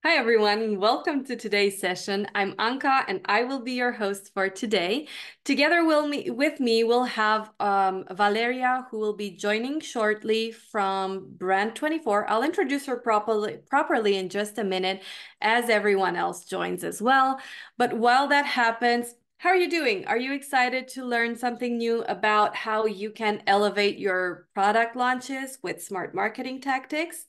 Hi, everyone. Welcome to today's session. I'm Anca, and I will be your host for today. Together with me, we'll have Waleria, who will be joining shortly from Brand 24. I'll introduce her properly in just a minute as everyone else joins as well. But while that happens, how are you doing? Are you excited to learn something new about how you can elevate your product launches with smart marketing tactics?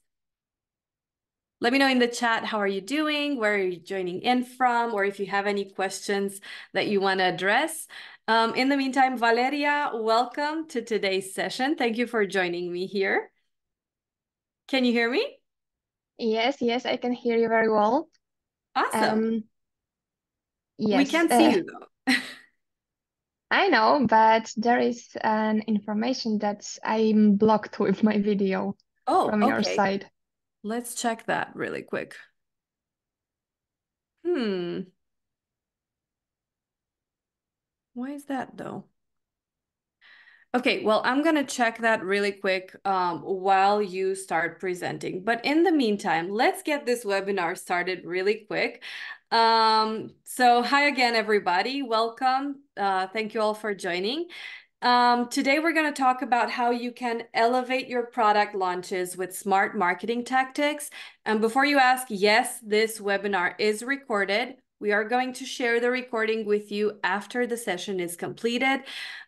Let me know in the chat, how are you doing? Where are you joining in from? Or if you have any questions that you want to address. In the meantime, Waleria, welcome to today's session. Thank you for joining me here. Can you hear me? Yes, I can hear you very well. Awesome. We Yes, can't see you though. I know, but there is an information that I'm blocked with my video Oh, from your okay. side. Let's check that really quick. Why is that though? Okay, well, I'm going to check that really quick while you start presenting. But in the meantime, let's get this webinar started really quick. So hi again, everybody. Welcome. Thank you all for joining. Today, we're going to talk about how you can elevate your product launches with smart marketing tactics. And before you ask, yes, this webinar is recorded. We are going to share the recording with you after the session is completed.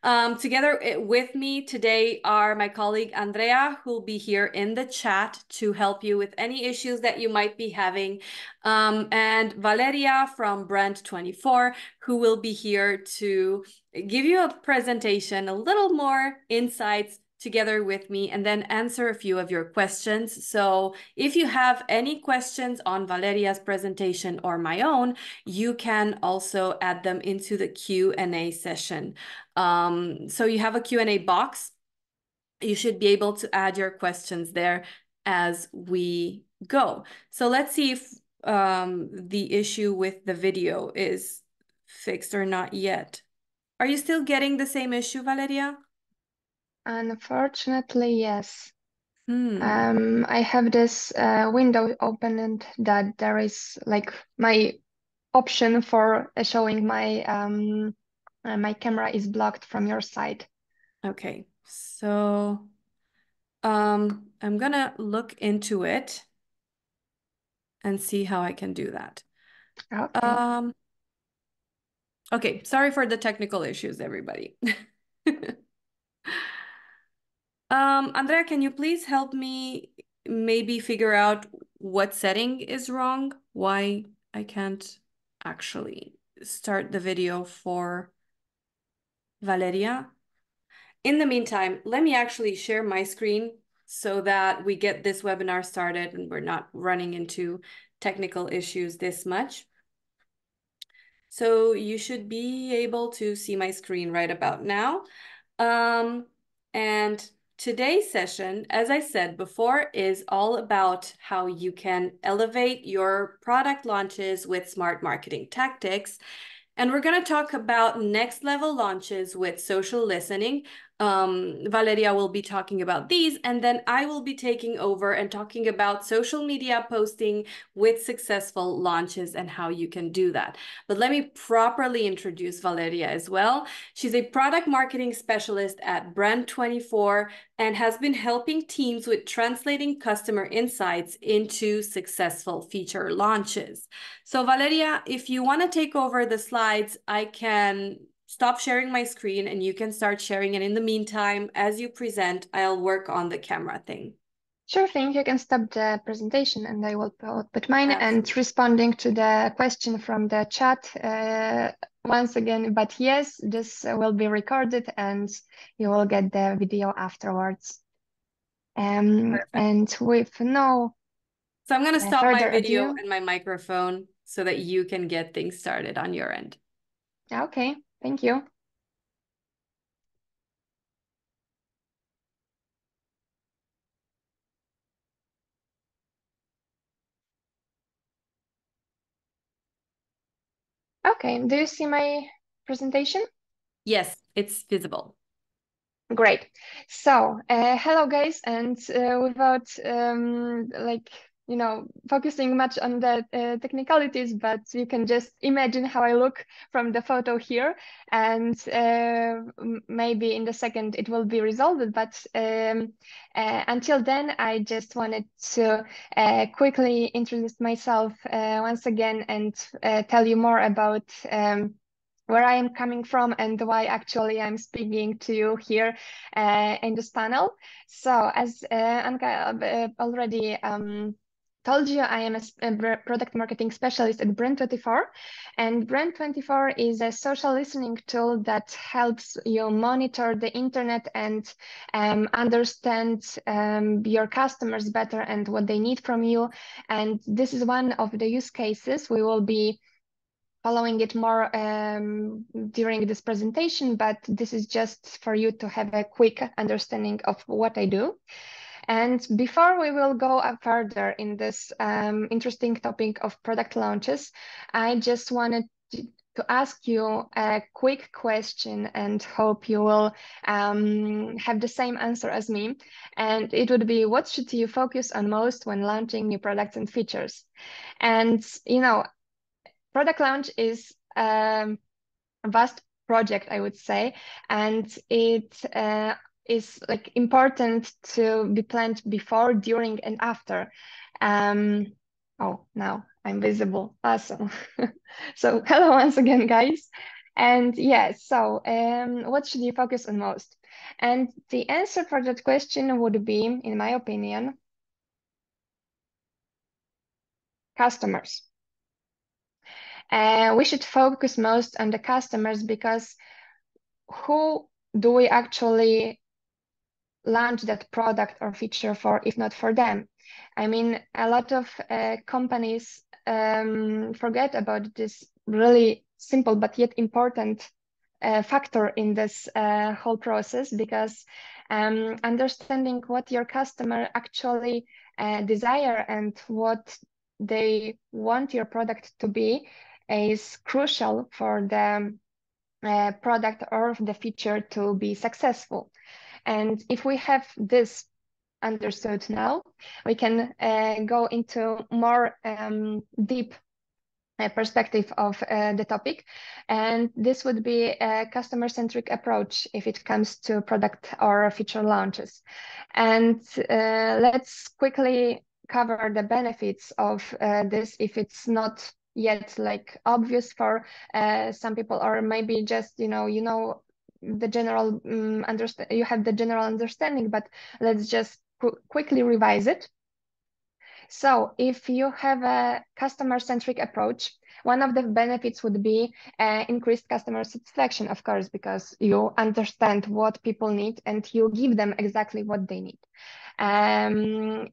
Together with me today are my colleague Andrea, who will be here in the chat to help you with any issues that you might be having, and Waleria from Brand 24, who will be here to give you a presentation, a little more insights together with me, and then answer a few of your questions. So if you have any questions on Valeria's presentation or my own, you can also add them into the Q&A session. So you have a Q&A box. You should be able to add your questions there as we go. So let's see if the issue with the video is fixed or not yet. Are you still getting the same issue, Valeria? Unfortunately, yes. Hmm. I have this window open and that there is like my option for showing my camera is blocked from your side. Okay. So I'm gonna look into it and see how I can do that. Okay. Okay, sorry for the technical issues, everybody. Andrea, can you please help me maybe figure out what setting is wrong? Why I can't actually start the video for Valeria? In the meantime, let me actually share my screen so that we get this webinar started and we're not running into technical issues this much. So you should be able to see my screen right about now. And today's session, as I said before, is all about how you can elevate your product launches with smart marketing tactics. And we're going to talk about next level launches with social listening. Valeria will be talking about these, and then I will be taking over and talking about social media posting with successful launches and how you can do that. But let me properly introduce Valeria as well. She's a product marketing specialist at Brand 24 and has been helping teams with translating customer insights into successful feature launches. So Valeria, if you want to take over the slides, I can stop sharing my screen and you can start sharing. And in the meantime, as you present, I'll work on the camera thing. Sure thing, you can stop the presentation and I will put mine. Absolutely. And responding to the question from the chat once again, but yes, this will be recorded and you will get the video afterwards. Perfect. And with no So I'm going to stop my further video ado, and my microphone so that you can get things started on your end. okay, thank you. Okay, do you see my presentation? Yes, it's visible. Great. So, hello guys, and without like focusing much on the technicalities, but you can just imagine how I look from the photo here, and maybe in the second it will be resolved. But until then, I just wanted to quickly introduce myself once again and tell you more about where I am coming from and why actually I'm speaking to you here in this panel. So as Anca already told you, I am a product marketing specialist at Brand24, and Brand24 is a social listening tool that helps you monitor the internet and understand your customers better and what they need from you. And this is one of the use cases. We will be following it more during this presentation, but this is just for you to have a quick understanding of what I do. And before we will go further in this interesting topic of product launches, I just wanted to ask you a quick question and hope you will have the same answer as me. And it would be, what should you focus on most when launching new products and features? And, product launch is a vast project, I would say, and it is like important to be planned before, during, and after. Oh, now I'm visible. Awesome. So hello once again, guys. And yes, so what should you focus on most? And the answer for that question would be, in my opinion, customers. We should focus most on the customers, because who do we actually launch that product or feature for if not for them? I mean, a lot of companies forget about this really simple but yet important factor in this whole process, because understanding what your customer actually desire and what they want your product to be is crucial for the product or the feature to be successful. And if we have this understood now, we can go into more deep perspective of the topic. And this would be a customer-centric approach if it comes to product or feature launches. And let's quickly cover the benefits of this if it's not yet like obvious for some people, or maybe just the general you have the general understanding, but let's just quickly revise it. So if you have a customer-centric approach, one of the benefits would be increased customer satisfaction, of course, because you understand what people need and you give them exactly what they need.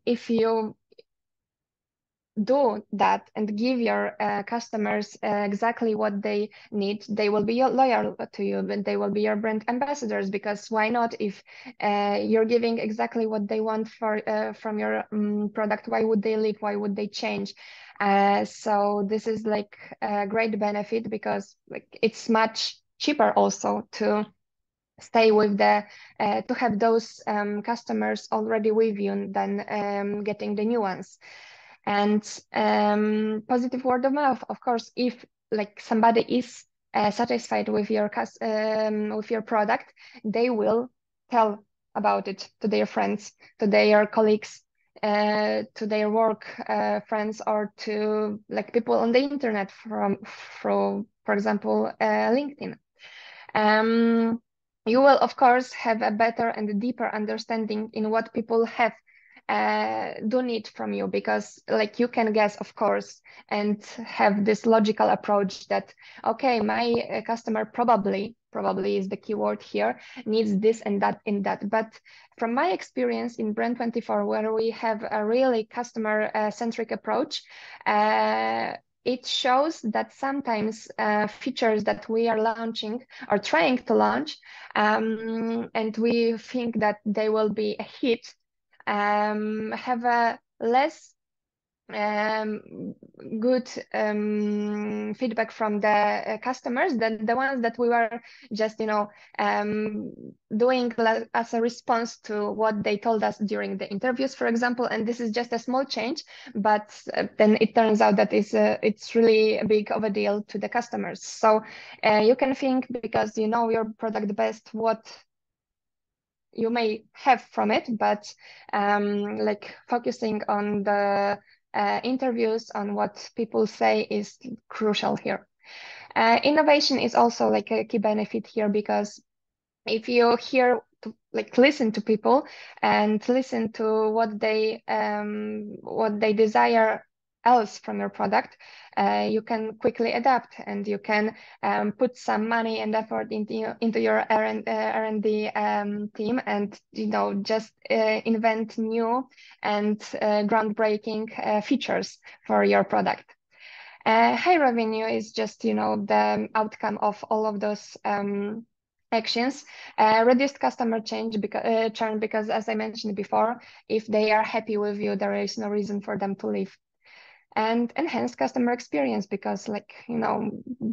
If you do that and give your customers exactly what they need, they will be loyal to you, and they will be your brand ambassadors, because why not? If you're giving exactly what they want from your product, why would they leave? Why would they change? So this is like a great benefit, because like it's much cheaper also to stay with to have those customers already with you than getting the new ones. And positive word of mouth, of course, if like somebody is satisfied with your product, they will tell about it to their friends, to their colleagues, to their work friends, or to like people on the internet from for example LinkedIn. You will of course have a better and deeper understanding in what people have do need from you, because like you can guess, of course, and have this logical approach that, okay, my customer probably is the keyword here, needs this and that in that. But from my experience in Brand24, where we have a really customer centric approach, it shows that sometimes features that we are launching or trying to launch, and we think that they will be a hit, have a less good feedback from the customers, the ones that we were just doing as a response to what they told us during the interviews, for example. And this is just a small change, but then it turns out that it's really big of a deal to the customers. So you can think, because you know your product best, what you may have from it, but like focusing on the interviews, on what people say, is crucial here. Innovation is also like a key benefit here, because if you listen to people and listen to what they desire else from your product, you can quickly adapt, and you can put some money and effort into your R&D team, and just invent new and groundbreaking features for your product. High revenue is just the outcome of all of those actions. Reduced customer churn, because as I mentioned before, if they are happy with you, there is no reason for them to leave. And enhanced customer experience, because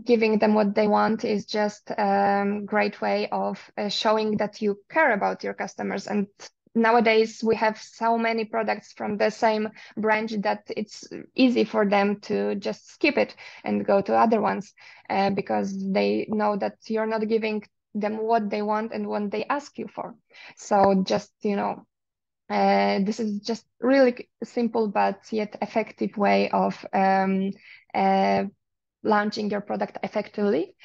giving them what they want is just a great way of showing that you care about your customers. And nowadays we have so many products from the same branch that it's easy for them to just skip it and go to other ones, because they know that you're not giving them what they want and what they ask you for. So just this is just really simple but yet effective way of launching your product effectively.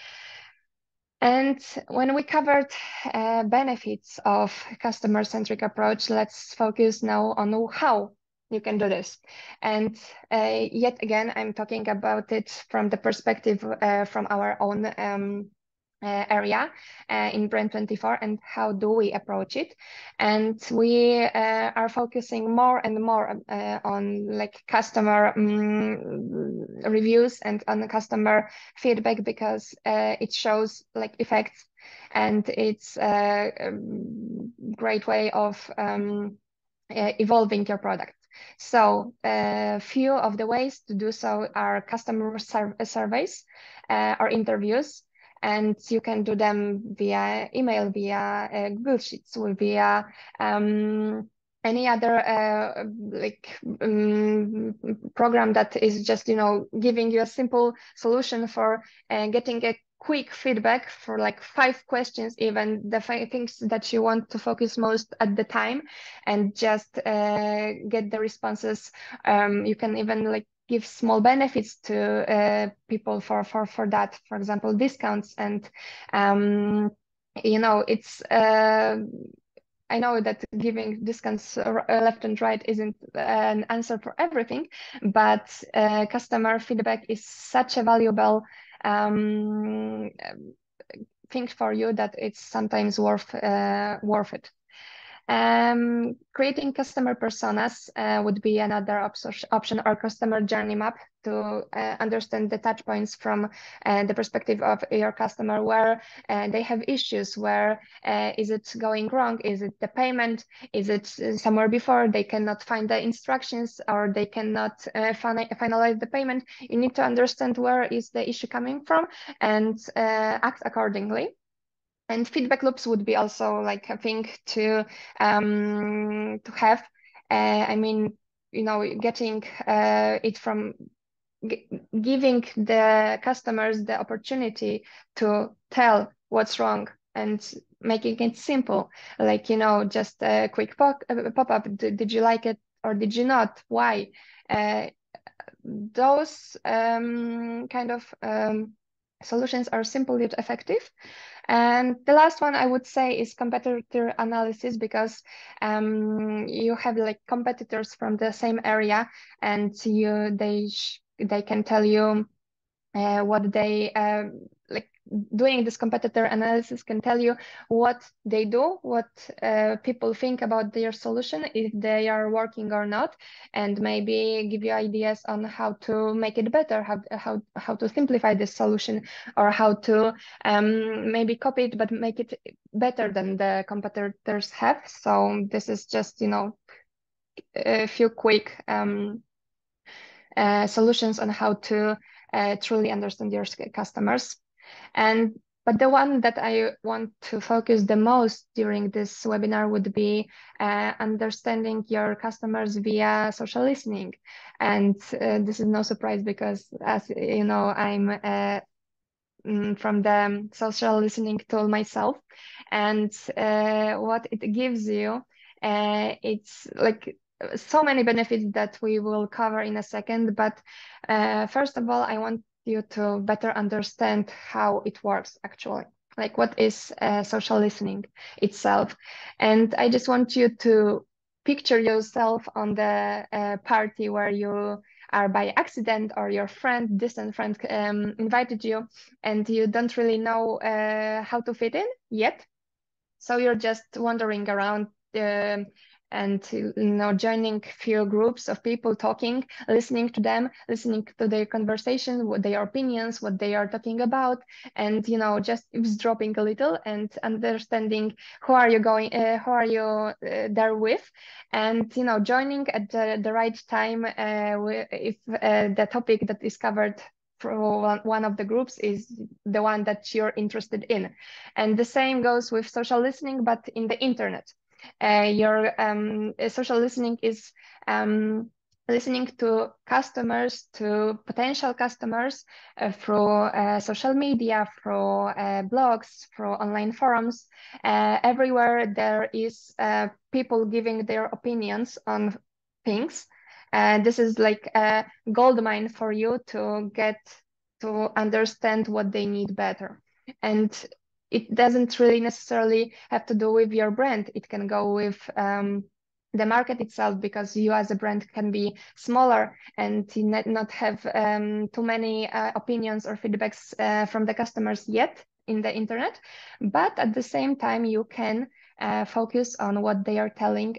And when we covered benefits of customer-centric approach, let's focus now on how you can do this. And yet again, I'm talking about it from the perspective from our own area in Brand24, and how do we approach it. And we are focusing more and more on like customer reviews and on customer feedback, because it shows like effects, and it's a great way of evolving your product. So a few of the ways to do so are customer surveys or interviews. And you can do them via email, via Google Sheets, or via any other program that is just giving you a simple solution for getting a quick feedback for like 5 questions, even the 5 things that you want to focus most at the time, and just get the responses. You can even like give small benefits to people for that, for example, discounts. And it's I know that giving discounts left and right isn't an answer for everything, but customer feedback is such a valuable thing for you that it's sometimes worth it. Creating customer personas would be another option, or customer journey map, to understand the touch points from the perspective of your customer, where they have issues, where is it going wrong, is it the payment, is it somewhere before they cannot find the instructions, or they cannot finalize the payment. You need to understand where is the issue coming from, and act accordingly. And feedback loops would be also like a thing to have. I mean, getting it from giving the customers the opportunity to tell what's wrong, and making it simple, like just a quick pop-up. Did you like it or did you not? Why? Those kind of solutions are simple yet effective. And the last one I would say is competitor analysis, because you have like competitors from the same area, and they can tell you what they like. Doing this competitor analysis can tell you what they do, what people think about their solution, if they are working or not, and maybe give you ideas on how to make it better, how to simplify this solution, or how to maybe copy it but make it better than the competitors have. So this is just a few quick solutions on how to truly understand your customers. But the one that I want to focus the most during this webinar would be understanding your customers via social listening. And this is no surprise because, as you know, I'm from the social listening tool myself. And what it gives you, it's like so many benefits that we will cover in a second. But first of all, I want you to better understand how it works actually. Like what is social listening itself. And I just want you to picture yourself on the party where you are by accident, or your friend, distant friend, invited you, and you don't really know how to fit in yet. So you're just wandering around and joining few groups of people, talking, listening to them, listening to their conversation, what their opinions, what they are talking about, and just eavesdropping a little and understanding who are you there with, and joining at the right time if the topic that is covered for one of the groups is the one that you're interested in. And the same goes with social listening, but in the internet. Your social listening is listening to customers, to potential customers through social media, through blogs, through online forums. Everywhere there is people giving their opinions on things. This is like a gold mine for you to get to understand what they need better. And it doesn't really necessarily have to do with your brand. It can go with the market itself, because you as a brand can be smaller and not have too many opinions or feedbacks from the customers yet in the internet. But at the same time, you can focus on what they are telling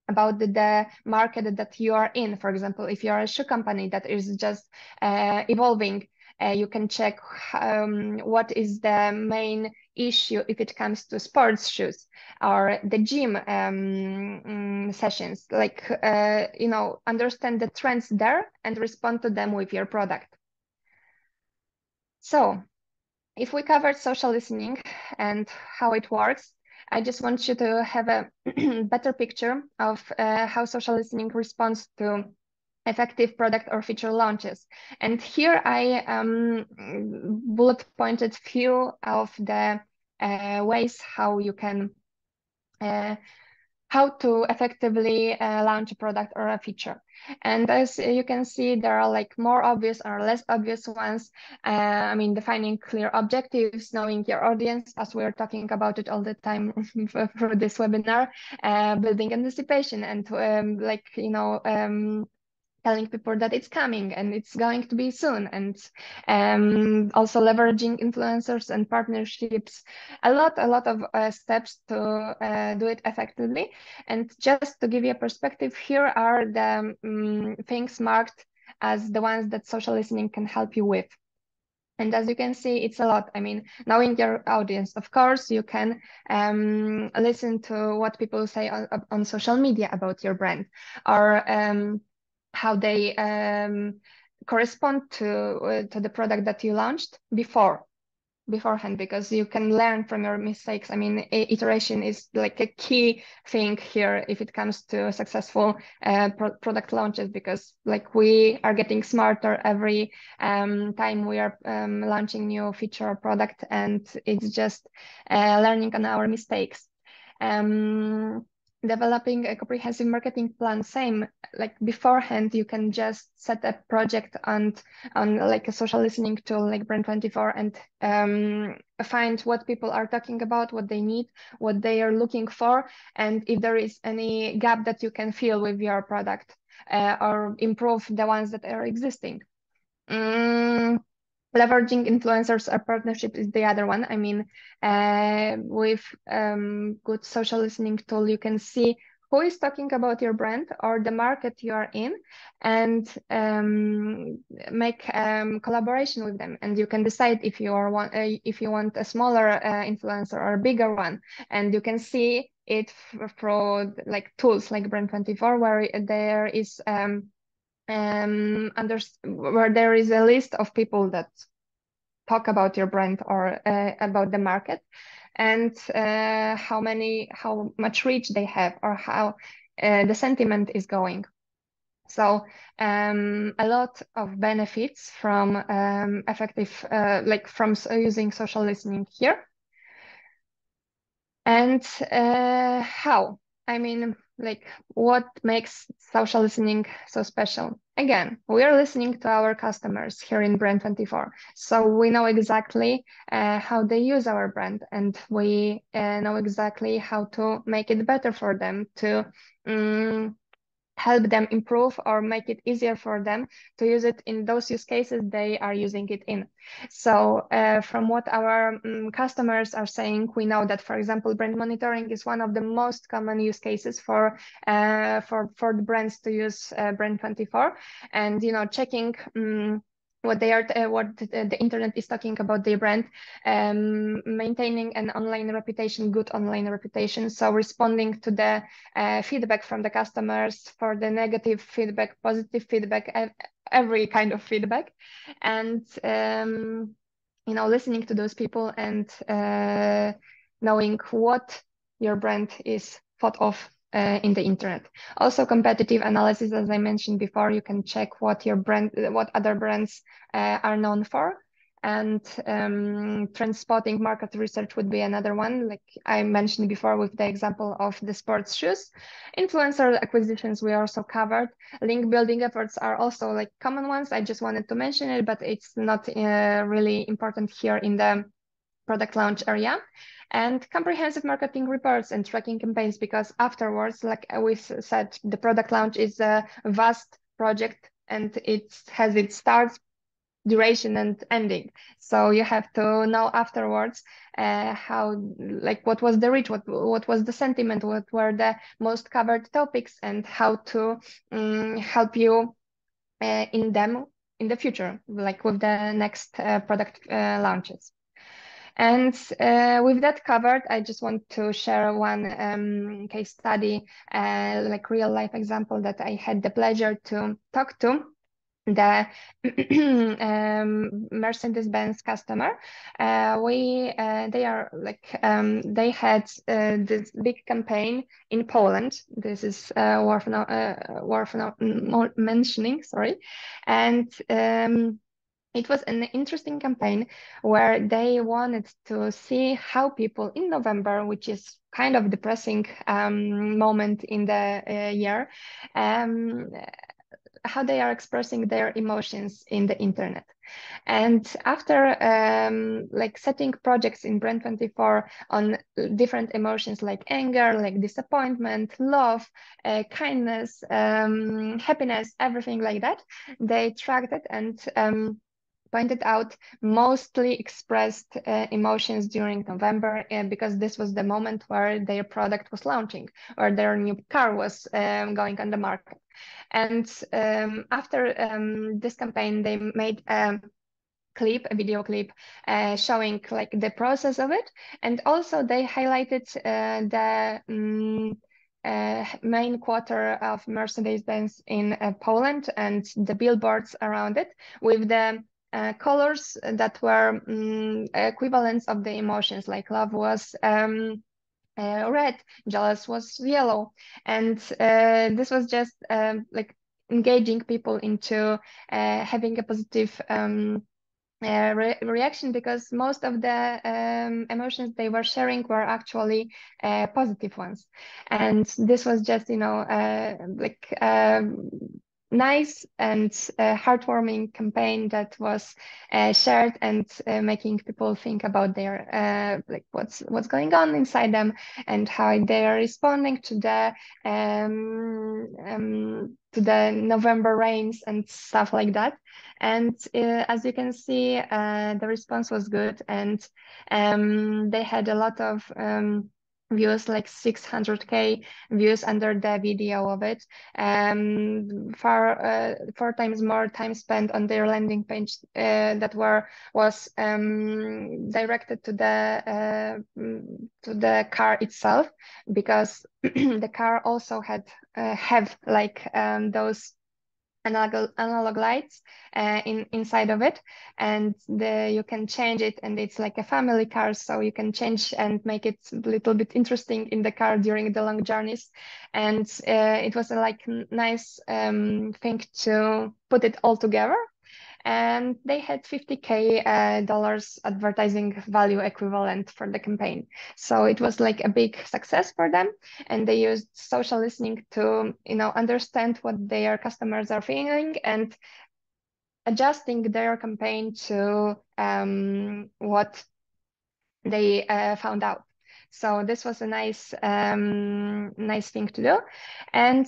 about the market that you are in. For example, if you are a shoe company that is just evolving, you can check what is the main issue if it comes to sports shoes or the gym sessions. Like, understand the trends there and respond to them with your product. So if we covered social listening and how it works, I just want you to have a better picture of how social listening responds to effective product or feature launches. And here I bullet pointed few of the ways how you can how to effectively launch a product or a feature. And as you can see, there are like more obvious or less obvious ones. I mean, defining clear objectives, knowing your audience, as we're talking about it all the time for this webinar, building anticipation, and telling people that it's coming and it's going to be soon, and also leveraging influencers and partnerships. A lot of steps to do it effectively. And just to give you a perspective, here are the things marked as the ones that social listening can help you with. And as you can see, it's a lot. I mean, knowing your audience, of course, you can listen to what people say on social media about your brand, or how they correspond to the product that you launched beforehand, because you can learn from your mistakes. I mean, iteration is like a key thing here if it comes to successful product launches, because like we are getting smarter every time we are launching new feature or product, and it's just learning on our mistakes. Developing a comprehensive marketing plan, same, like beforehand, you can just set a project on like a social listening tool like Brand24, and find what people are talking about, what they need, what they are looking for, and if there is any gap that you can fill with your product, or improve the ones that are existing. Leveraging influencers or partnership is the other one. I mean, with good social listening tool, you can see who is talking about your brand or the market you are in, and make collaboration with them. And you can decide if you want a smaller influencer or a bigger one, and you can see it through like tools like Brand24, where there is where there is a list of people that talk about your brand or about the market, and how much reach they have, or how the sentiment is going. So a lot of benefits from effective, like from using social listening here. And how? I mean, like, what makes social listening so special? Again, we are listening to our customers here in Brand24. So we know exactly how they use our brand, and we know exactly how to make it better for them, to help them improve or make it easier for them to use it in those use cases they are using it in. So from what our customers are saying, we know that, for example, brand monitoring is one of the most common use cases for the brands to use Brand24, and checking what the internet is talking about their brand, maintaining an online reputation, good online reputation. So responding to the feedback from the customers, for the negative feedback, positive feedback, every kind of feedback, and listening to those people, and knowing what your brand is thought of in the internet. Also, competitive analysis, as I mentioned before, you can check what other brands are known for. And trend spotting, market research would be another one, like I mentioned before with the example of the sports shoes. Influencer acquisitions we also covered. Link building efforts are also like common ones. I just wanted to mention it, but it's not really important here in the product launch area. And comprehensive marketing reports and tracking campaigns, because afterwards, like we said, the product launch is a vast project, and it has its starts, duration, and ending. So you have to know afterwards what was the reach, what was the sentiment, what were the most covered topics, and how to help you in them in the future, like with the next product launches. And with that covered, I just want to share one case study, like real life example that I had the pleasure to talk to. The Mercedes-Benz customer, they are like they had this big campaign in Poland. This is worth mentioning. Sorry, and it was an interesting campaign where they wanted to see how people in November, which is kind of depressing moment in the year, how they are expressing their emotions in the internet. And after like setting projects in Brand24 on different emotions like anger, like disappointment, love, kindness, happiness, everything like that, they tracked it and pointed out mostly expressed emotions during November, because this was the moment where their product was launching, or their new car was going on the market. And after this campaign, they made a video clip showing like the process of it, and also they highlighted the main quarter of Mercedes-Benz in Poland, and the billboards around it with the colors that were equivalents of the emotions, like love was red, jealous was yellow. And this was just like engaging people into having a positive reaction, because most of the emotions they were sharing were actually positive ones. And this was just, nice and heartwarming campaign that was shared, and making people think about their like what's going on inside them, and how they are responding to the November rains and stuff like that. And as you can see, the response was good, and they had a lot of views, like 600K views under the video of it. Four times more time spent on their landing page that was directed to the car itself, because the car also have like those analog lights inside of it, and you can change it, and it's like a family car, so you can change and make it a little bit interesting in the car during the long journeys. And it was a like nice thing to put it all together, and they had $50K dollars advertising value equivalent for the campaign. So it was like a big success for them, and they used social listening to understand what their customers are feeling and adjusting their campaign to what they found out. So this was a nice thing to do, and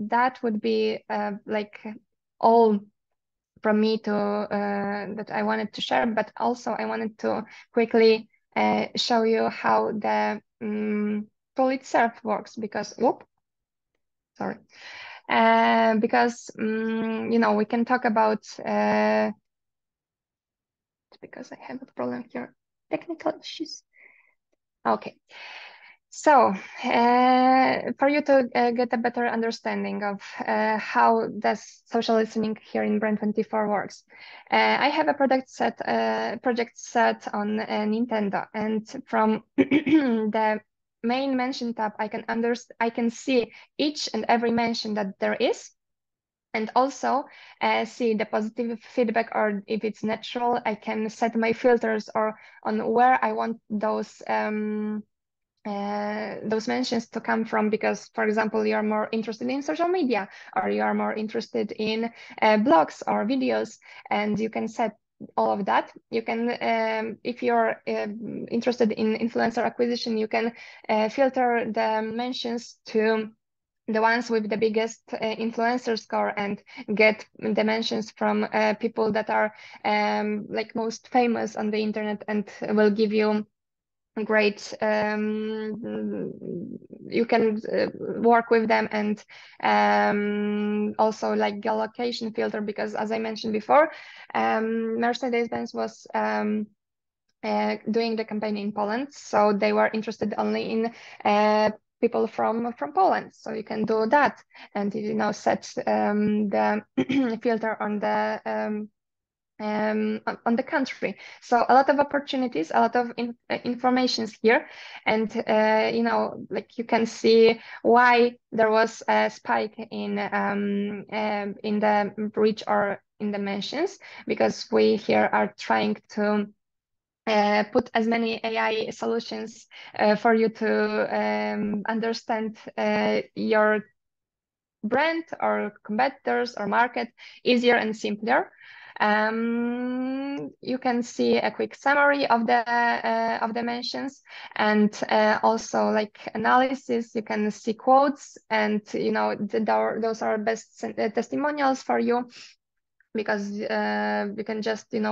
that would be like all from me to that I wanted to share, but also I wanted to quickly show you how the tool itself works, because sorry, because we can talk about because I have a problem here, technical issues. Okay. So, for you to get a better understanding of how does social listening here in Brand24 works, I have a project set on Nintendo, and from the main mention tab, I can see each and every mention that there is, and also see the positive feedback, or if it's natural, I can set my filters or on where I want those mentions to come from, because, for example, you're more interested in social media, or you are more interested in blogs or videos, and you can set all of that. You can, if you're interested in influencer acquisition, you can filter the mentions to the ones with the biggest influencer score, and get the mentions from people that are like most famous on the internet, and will give you great you can work with them. And also like geolocation filter, because as I mentioned before, Mercedes-Benz was doing the campaign in Poland, so they were interested only in people from Poland. So you can do that, and set the filter on the country. So a lot of opportunities, a lot of informations here, and like you can see why there was a spike in the reach or in the mentions, because we here are trying to put as many AI solutions for you to understand your brand or competitors or market easier and simpler. You can see a quick summary of the mentions, and also like analysis. You can see quotes, and those are best testimonials for you, because you can just take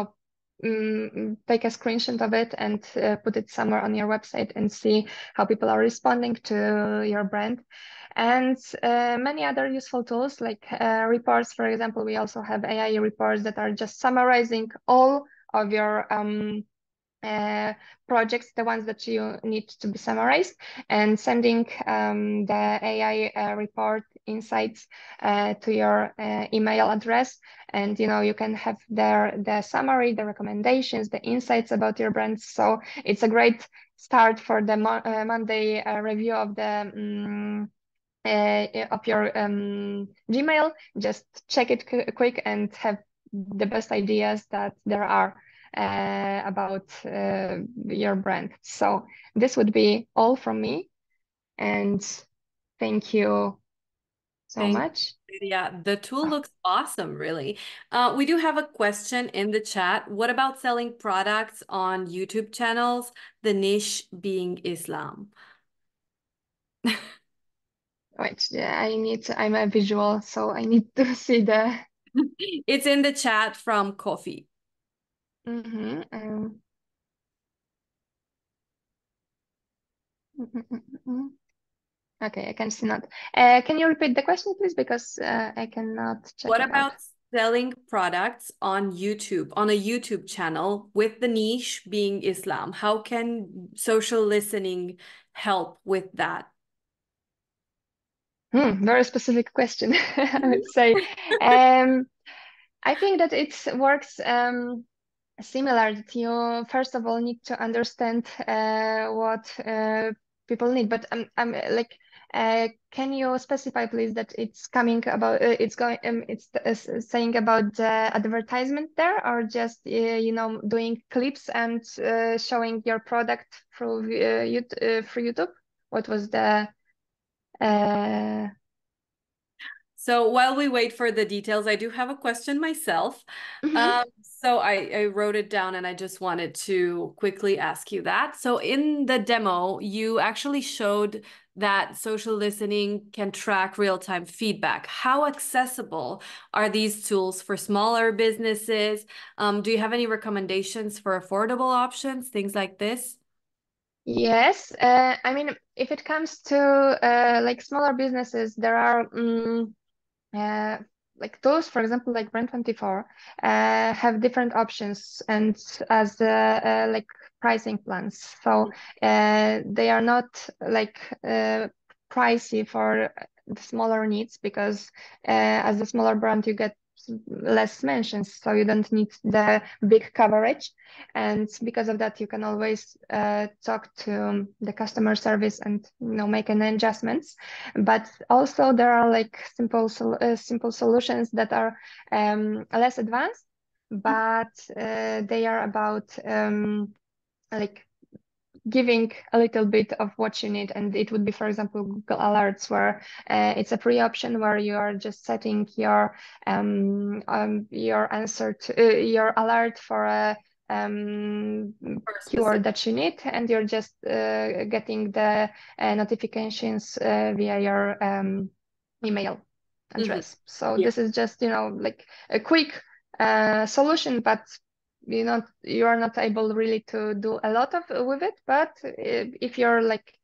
a screenshot of it and put it somewhere on your website and see how people are responding to your brand. And many other useful tools like reports. For example, we also have AI reports that are just summarizing all of your projects, the ones that you need to be summarized, and sending the AI report insights to your email address. And you can have the summary, the recommendations, the insights about your brand. So it's a great start for the Monday review of the of your Gmail. Just check it quick and have the best ideas that there are about your brand. So this would be all from me, and thank you so Thank much. you. Yeah, the tool Oh, looks awesome, really. We do have a question in the chat. What about selling products on YouTube channels, the niche being Islam? wait, yeah, I'm a visual, so I need to see the. It's in the chat from Coffee. Mhm, mm, mm, mm, mm. Okay, I can see not. Can you repeat the question, please? Because I cannot check What it out. about selling products on YouTube, on a YouTube channel with the niche being Islam? How can social listening help with that? Very specific question, I would say. Um, I think that it works similar, that you first of all need to understand what people need. But I'm like, can you specify, please, that it's coming about, it's going, it's saying about the advertisement there, or just doing clips and showing your product through through YouTube? What was the uh, So while we wait for the details, I do have a question myself. mhm. So I wrote it down and I just wanted to quickly ask you that. So in the demo, you actually showed that social listening can track real-time feedback. How accessible are these tools for smaller businesses? Do you have any recommendations for affordable options, things like this? Yes, I mean, if it comes to like smaller businesses, there are uh, like those, for example, like Brand24, have different options and as like pricing plans. So they are not like pricey for the smaller needs, because as a smaller brand, you get less mentions, so you don't need the big coverage. And because of that, you can always talk to the customer service and make any adjustments. But also there are like simple solutions that are less advanced, but they are about like giving a little bit of what you need. And it would be, for example, Google Alerts, where it's a free option where you are just setting your answer to your alert for a For a keyword specific. that you need, and you're just getting the notifications via your email Mhm. address. So Yeah. this is just, like a quick solution, but you are not able really to do a lot of with it. But if you're like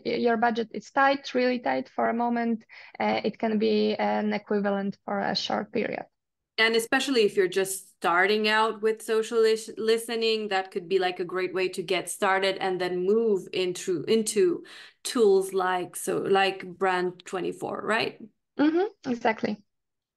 your budget is tight, really tight for a moment, it can be an equivalent for a short period. And especially if you're just starting out with social listening, that could be like a great way to get started and then move into tools like Brand24, right? Exactly.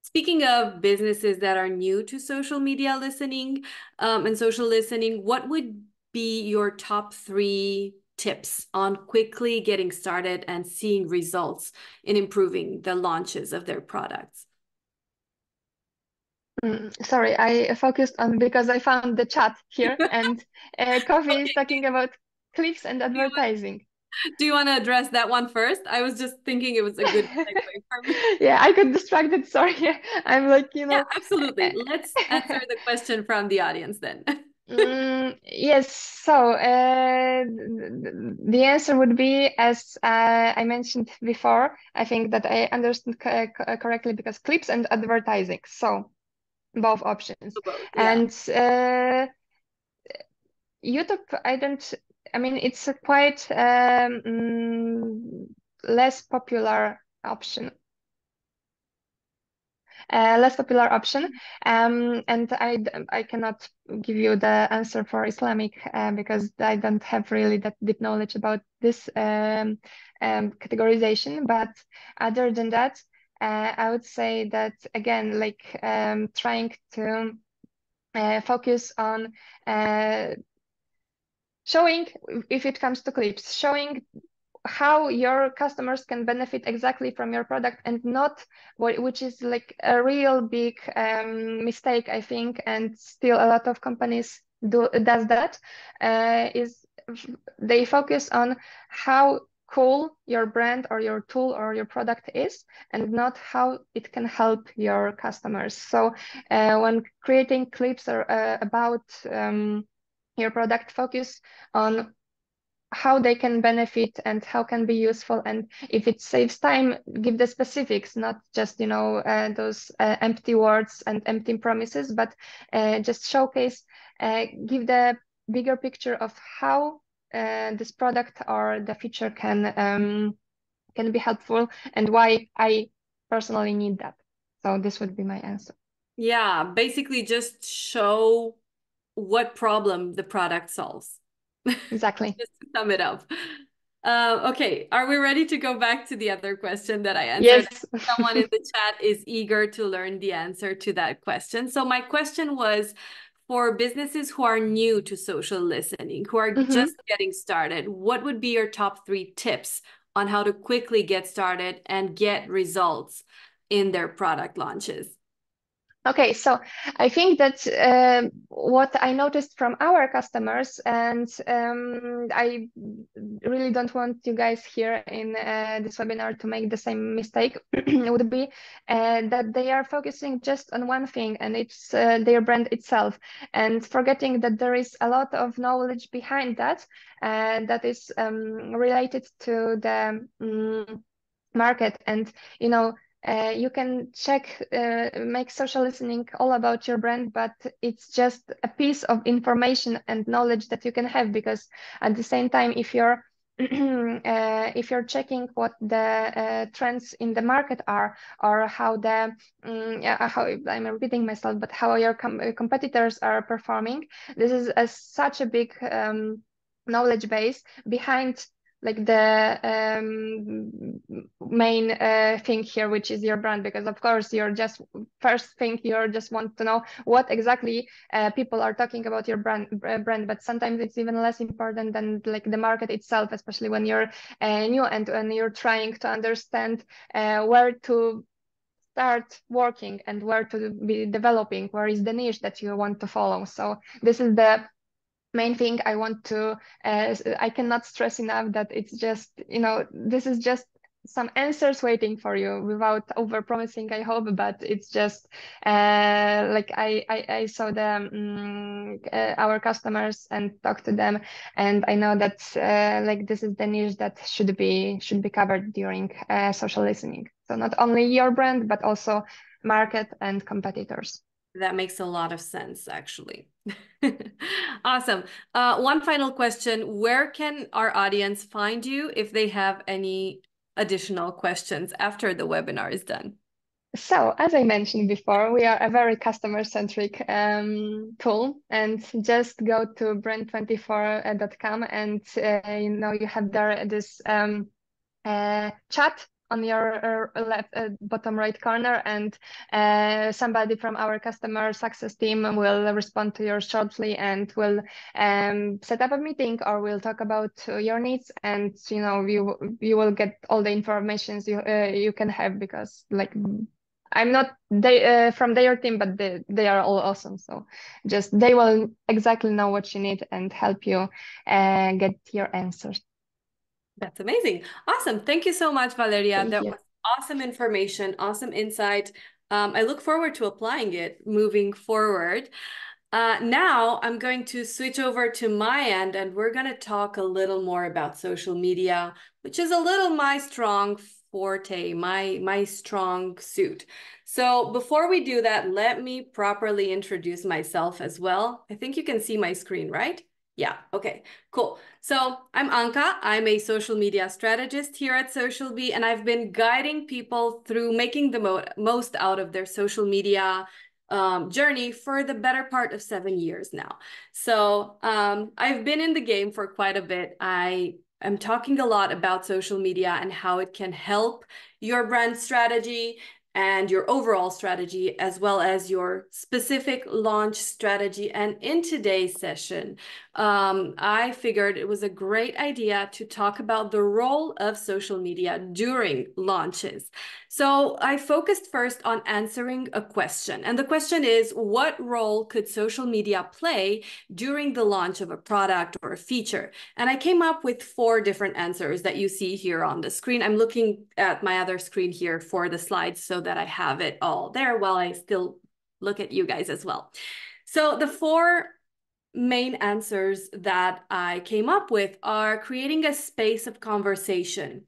Speaking of businesses that are new to social media listening, and social listening, what would be your top three tips on quickly getting started and seeing results in improving the launches of their products? Sorry, I focused on because I found the chat here, and Coffee is talking about clips and advertising. Do you want to address that one first? I was just thinking it was a good segue for me. Yeah, I got distracted. Sorry. I'm like, Yeah, absolutely. Let's answer the question from the audience then. Yes, so the answer would be, as I mentioned before, I think that I understood correctly, because clips and advertising. So both options. Both, yeah. And YouTube, I mean, it's a quite less popular option. Less popular option. And I cannot give you the answer for Islamic because I don't have really that deep knowledge about this categorization. But other than that, I would say that again, like trying to focus on showing, if it comes to clips, showing how your customers can benefit exactly from your product, and not which is like a real big mistake, I think, and still a lot of companies does that, is they focus on how cool your brand or your tool or your product is, and not how it can help your customers. So when creating clips or about your product, focus on how they can benefit and how can be useful. And if it saves time, give the specifics, not just those empty words and empty promises, but just showcase, give the bigger picture of how this product or the feature can be helpful, and why I personally need that. So this would be my answer. Yeah, basically just show what problem the product solves. Exactly. Just to sum it up. Okay, are we ready to go back to the other question that I answered? Yes. Someone in the chat is eager to learn the answer to that question. So my question was for businesses who are new to social listening, who are Mhm. just getting started, what would be your top 3 tips on how to quickly get started and get results in their product launches? Okay, so I think that what I noticed from our customers, and I really don't want you guys here in this webinar to make the same mistake, would be that they are focusing just on one thing, and it's their brand itself, and forgetting that there is a lot of knowledge behind that, that is related to the market. And you know, you can check, make social listening all about your brand, but it's just a piece of information and knowledge that you can have, because at the same time, if you're checking what the trends in the market are, or how the yeah, how, I'm repeating myself, but how your competitors are performing, this is such a big knowledge base behind, like, the main thing here, which is your brand. Because of course, you're just first thing, you just want to know what exactly people are talking about your brand. But sometimes it's even less important than, like, the market itself, especially when you're new, and when you're trying to understand where to start working and where to be developing, where is the niche that you want to follow. So this is the main thing I want to, I cannot stress enough that it's just, this is just some answers waiting for you, without over promising, I hope. But it's just like, I saw the our customers and talked to them, and I know that like, this is the niche that should be covered during social listening. So not only your brand, but also market and competitors. That makes a lot of sense, actually. Awesome. One final question. Where can our audience find you if they have any additional questions after the webinar is done? So, as I mentioned before, we are a very customer-centric tool, and just go to brand24.com, and you have there this chat on your left bottom right corner, and somebody from our customer success team will respond to you shortly, and will set up a meeting, or we'll talk about your needs. And you will get all the information you can have, because, like, I'm not from their team, but they are all awesome. So just they will exactly know what you need and help you get your answers. That's amazing. Awesome. Thank you so much, Valeria. Thank That you. was awesome information, awesome insight. I look forward to applying it moving forward. Now I'm going to switch over to my end, and we're going to talk a little more about social media, which is a little my strong forte, my strong suit. So before we do that, let me properly introduce myself as well. I think you can see my screen, right? Yeah, okay, cool. So I'm Anca. I'm a social media strategist here at SocialBee, and I've been guiding people through making the most out of their social media journey for the better part of 7 years now. So I've been in the game for quite a bit. I am talking a lot about social media and how it can help your brand strategy and your overall strategy, as well as your specific launch strategy. And in today's session, I figured it was a great idea to talk about the role of social media during launches. So I focused first on answering a question. And the question is, what role could social media play during the launch of a product or a feature? And I came up with 4 different answers that you see here on the screen. I'm looking at my other screen here for the slides so that I have it all there while I still look at you guys as well. So the 4 main answers that I came up with are creating a space of conversation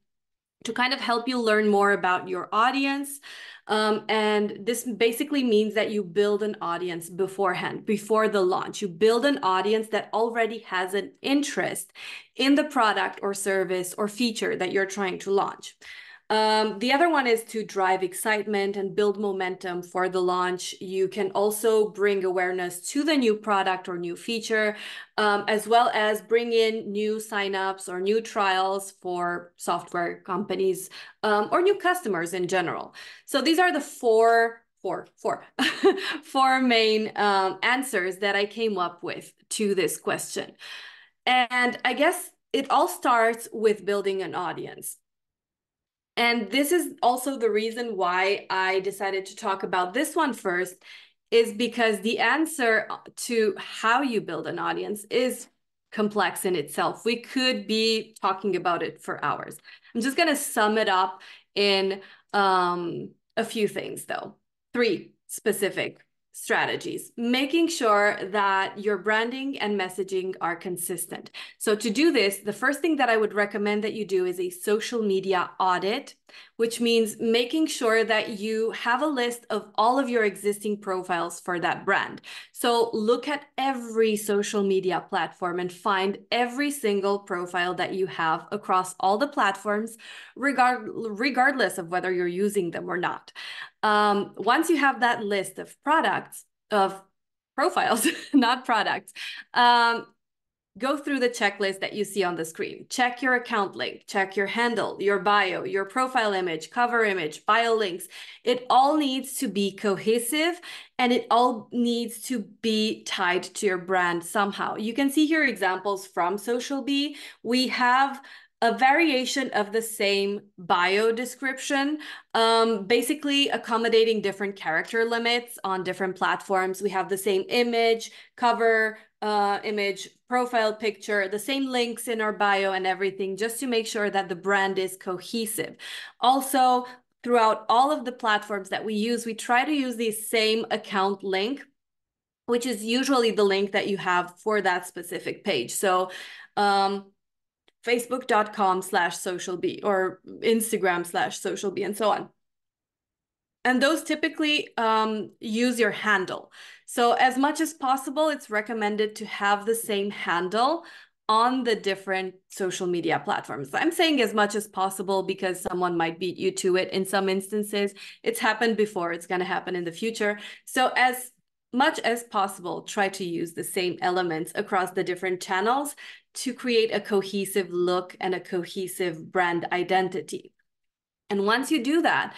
to kind of help you learn more about your audience. And this basically means that you build an audience beforehand, before the launch. You build an audience that already has an interest in the product or service or feature that you're trying to launch. The other one is to drive excitement and build momentum for the launch. You can also bring awareness to the new product or new feature, as well as bring in new signups or new trials for software companies, or new customers in general. So these are the four main answers that I came up with to this question. And I guess it all starts with building an audience. And this is also the reason why I decided to talk about this one first, is because the answer to how you build an audience is complex in itself. We could be talking about it for hours. I'm just going to sum it up in a few things, though. 3 specific strategies. Making sure that your branding and messaging are consistent. So to do this, the first thing that I would recommend that you do is a social media audit, which means making sure that you have a list of all of your existing profiles for that brand. So look at every social media platform and find every single profile that you have across all the platforms, regardless of whether you're using them or not. Once you have that list of profiles, not products, go through the checklist that you see on the screen. Check your account link, check your handle, your bio, your profile image, cover image, bio links. It all needs to be cohesive, and it all needs to be tied to your brand somehow. You can see here examples from SocialBee. We have a variation of the same bio description, basically accommodating different character limits on different platforms. We have the same image, cover image, profile picture, the same links in our bio and everything, just to make sure that the brand is cohesive. Also, throughout all of the platforms that we use, we try to use the same account link, which is usually the link that you have for that specific page. So, facebook.com/socialbee or Instagram/socialbee and so on. And those typically use your handle. So as much as possible, it's recommended to have the same handle on the different social media platforms. I'm saying as much as possible because someone might beat you to it in some instances. It's happened before, it's going to happen in the future. So as much as possible, try to use the same elements across the different channels to create a cohesive look and a cohesive brand identity. And once you do that,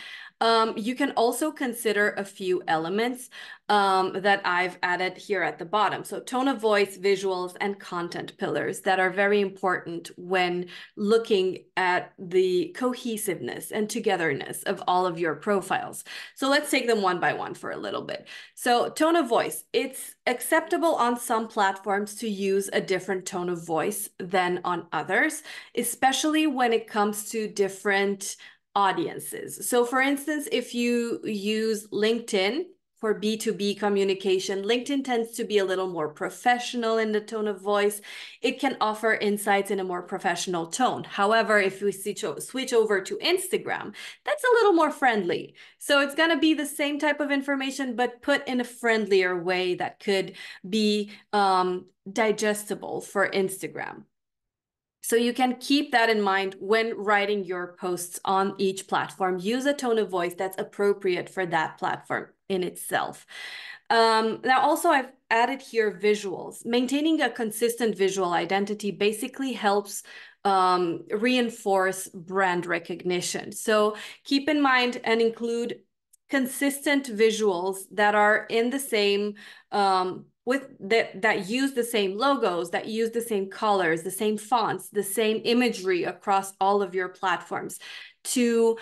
you can also consider a few elements that I've added here at the bottom. So tone of voice, visuals, and content pillars that are very important when looking at the cohesiveness and togetherness of all of your profiles. So let's take them one by one for a little bit. So tone of voice, it's acceptable on some platforms to use a different tone of voice than on others, especially when it comes to different audiences. So for instance, if you use LinkedIn for B2B communication, LinkedIn tends to be a little more professional in the tone of voice. It can offer insights in a more professional tone. However, if we switch over to Instagram, that's a little more friendly. So it's going to be the same type of information, but put in a friendlier way that could be digestible for Instagram. So you can keep that in mind when writing your posts on each platform. Use a tone of voice that's appropriate for that platform in itself. Now also I've added here visuals. Maintaining a consistent visual identity basically helps reinforce brand recognition. So keep in mind and include consistent visuals that are in the same that use the same logos, that use the same colors, the same fonts, the same imagery across all of your platforms to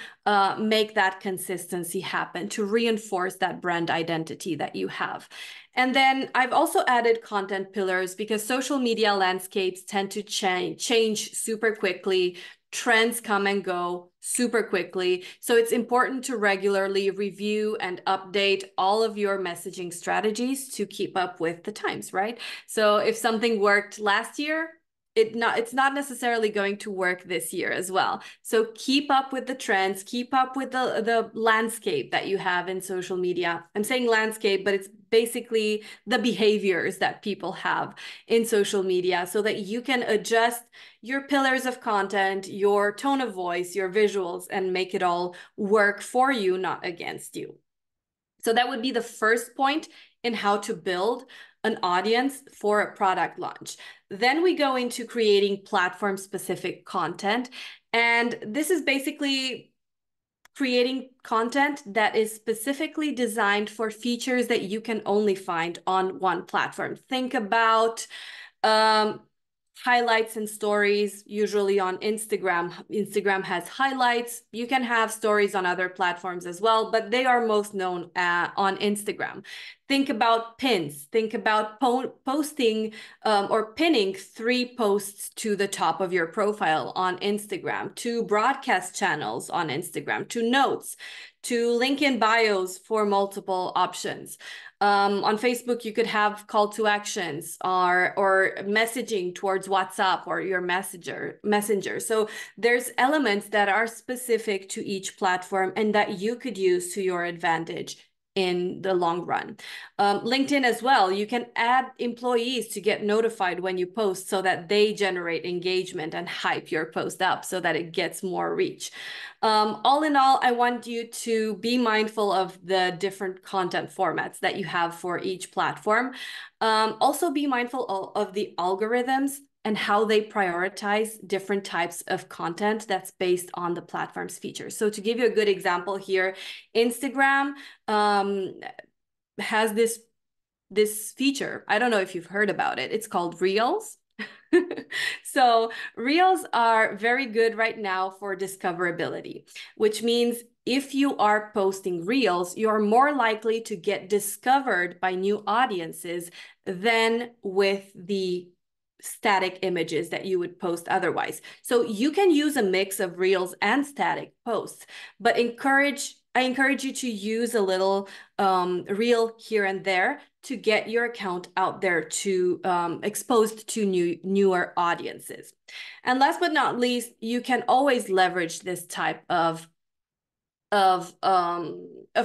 make that consistency happen, to reinforce that brand identity that you have. And then I've also added content pillars because social media landscapes tend to change super quickly. Trends come and go super quickly. So it's important to regularly review and update all of your messaging strategies to keep up with the times, right? So if something worked last year, it's not necessarily going to work this year as well. So keep up with the trends, keep up with the landscape that you have in social media. I'm saying landscape, but it's basically the behaviors that people have in social media, so that you can adjust your pillars of content, your tone of voice, your visuals, and make it all work for you, not against you. So that would be the first point in how to build an audience for a product launch. Then we go into creating platform-specific content. And this is basically creating content that is specifically designed for features that you can only find on one platform. Think about highlights and stories, usually on Instagram. Instagram has highlights. You can have stories on other platforms as well, but they are most known on Instagram. Think about pins. Think about posting or pinning 3 posts to the top of your profile on Instagram, 2 broadcast channels on Instagram, 2 notes, 2 link in bios for multiple options. On Facebook, you could have call to actions or messaging towards WhatsApp or your messenger. So there's elements that are specific to each platform and that you could use to your advantage in the long run. LinkedIn as well, you can add employees to get notified when you post so that they generate engagement and hype your post up so that it gets more reach. All in all, I want you to be mindful of the different content formats that you have for each platform. Also be mindful of the algorithms and how they prioritize different types of content that's based on the platform's features. So to give you a good example here, Instagram has this feature. I don't know if you've heard about it. It's called Reels. So Reels are very good right now for discoverability, which means if you are posting Reels, you're more likely to get discovered by new audiences than with the static images that you would post otherwise. So you can use a mix of Reels and static posts, but I encourage you to use a little reel here and there to get your account out there to exposed to newer audiences. And last but not least, you can always leverage this type of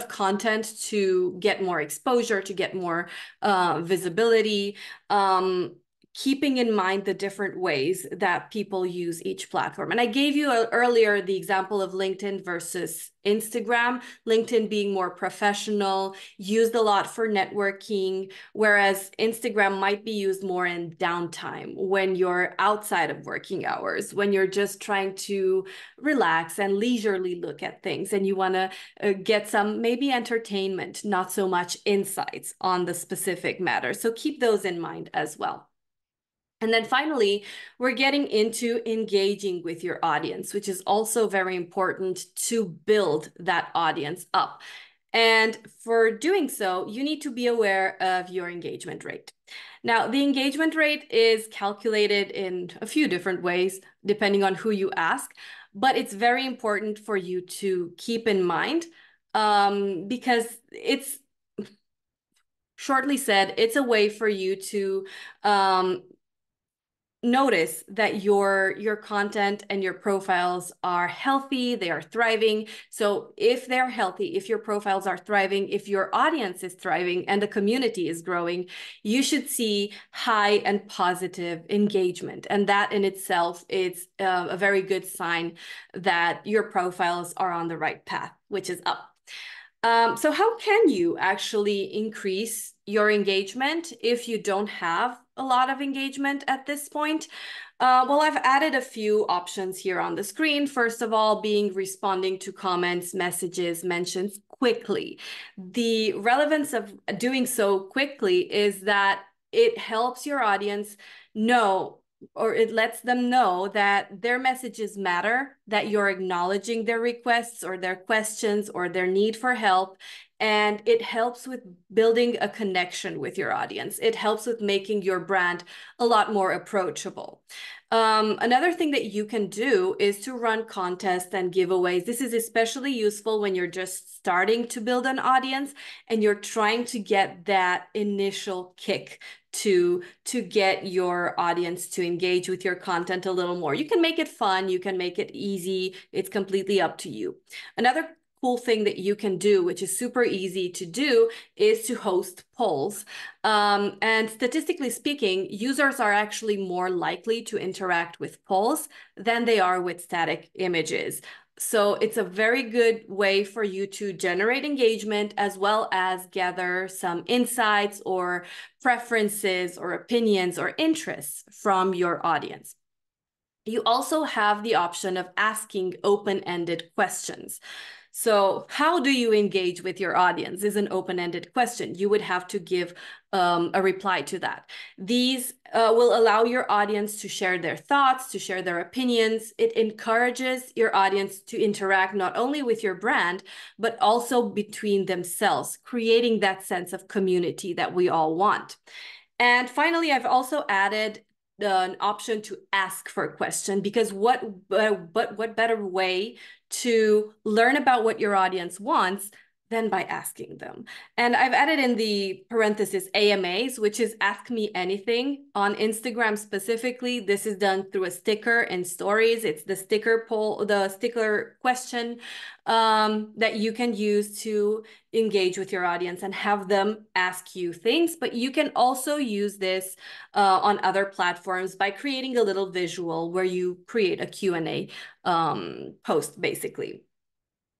content to get more exposure, to get more visibility, keeping in mind the different ways that people use each platform. And I gave you earlier the example of LinkedIn versus Instagram, LinkedIn being more professional, used a lot for networking, whereas Instagram might be used more in downtime when you're outside of working hours, when you're just trying to relax and leisurely look at things and you want to get some maybe entertainment, not so much insights on the specific matter. So keep those in mind as well. And then finally, we're getting into engaging with your audience, which is also very important to build that audience up. And for doing so, you need to be aware of your engagement rate. Now, the engagement rate is calculated in a few different ways, depending on who you ask, but it's very important for you to keep in mind because it's, shortly said, it's a way for you to notice that your content and your profiles are healthy, they are thriving. So if they're healthy, if your profiles are thriving, if your audience is thriving and the community is growing, you should see high and positive engagement. And that in itself is a very good sign that your profiles are on the right path, which is up. So how can you actually increase your engagement if you don't have a lot of engagement at this point? Well, I've added a few options here on the screen. First of all, being responding to comments, messages, mentions quickly. The relevance of doing so quickly is that it helps your audience know, or it lets them know that their messages matter, that you're acknowledging their requests or their questions or their need for help. And it helps with building a connection with your audience. It helps with making your brand a lot more approachable. Another thing that you can do is to run contests and giveaways. This is especially useful when you're just starting to build an audience and you're trying to get that initial kick to get your audience to engage with your content a little more. You can make it fun, you can make it easy. It's completely up to you. Another cool thing that you can do, which is super easy to do, is to host polls. And statistically speaking, users are actually more likely to interact with polls than they are with static images. So it's a very good way for you to generate engagement as well as gather some insights or preferences or opinions or interests from your audience. You also have the option of asking open-ended questions. So how do you engage with your audience is an open-ended question. You would have to give a reply to that. These will allow your audience to share their thoughts, to share their opinions. It encourages your audience to interact not only with your brand, but also between themselves, creating that sense of community that we all want. And finally, I've also added an option to ask for a question, because what better way to learn about what your audience wants than by asking them. And I've added in the parenthesis AMAs, which is Ask Me Anything. On Instagram specifically, this is done through a sticker in stories. It's the sticker poll, the sticker question that you can use to engage with your audience and have them ask you things. But you can also use this on other platforms by creating a little visual where you create a Q&A post, basically.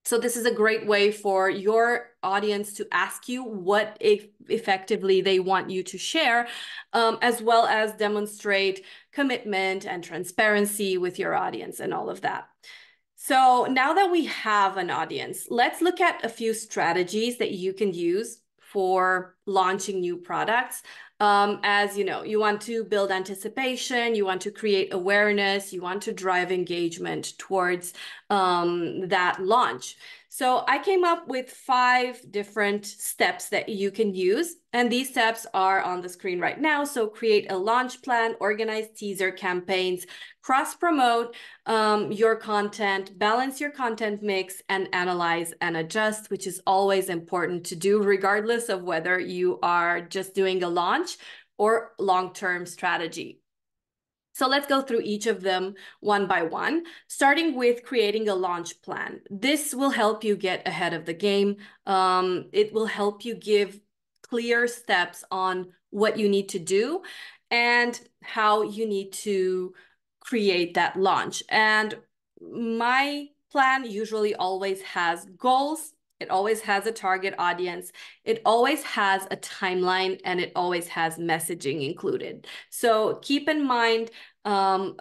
So this is a great way for your audience to ask you what effectively they want you to share, as well as demonstrate commitment and transparency with your audience and all of that. So now that we have an audience, let's look at a few strategies that you can use for launching new products. As you know, you want to build anticipation, you want to create awareness, you want to drive engagement towards that launch. So I came up with 5 different steps that you can use, and these steps are on the screen right now. So create a launch plan, organize teaser campaigns, cross-promote your content, balance your content mix, and analyze and adjust, which is always important to do regardless of whether you are just doing a launch or long-term strategy. So let's go through each of them one by one, starting with creating a launch plan. This will help you get ahead of the game. It will help you give clear steps on what you need to do and how you need to create that launch. And my plan usually always has goals. It always has a target audience. It always has a timeline, and it always has messaging included. So keep in mind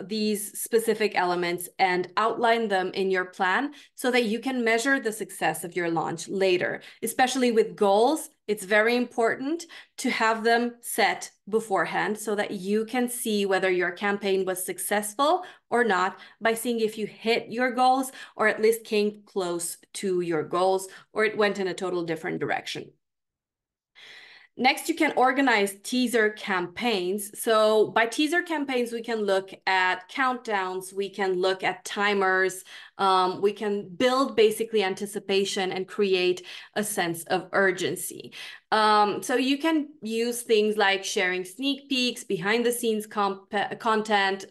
these specific elements and outline them in your plan so that you can measure the success of your launch later. Especially with goals, it's very important to have them set beforehand so that you can see whether your campaign was successful or not by seeing if you hit your goals or at least came close to your goals or it went in a total different direction. Next, you can organize teaser campaigns. So by teaser campaigns, we can look at countdowns, we can look at timers, we can build basically anticipation and create a sense of urgency. So you can use things like sharing sneak peeks, behind the scenes content,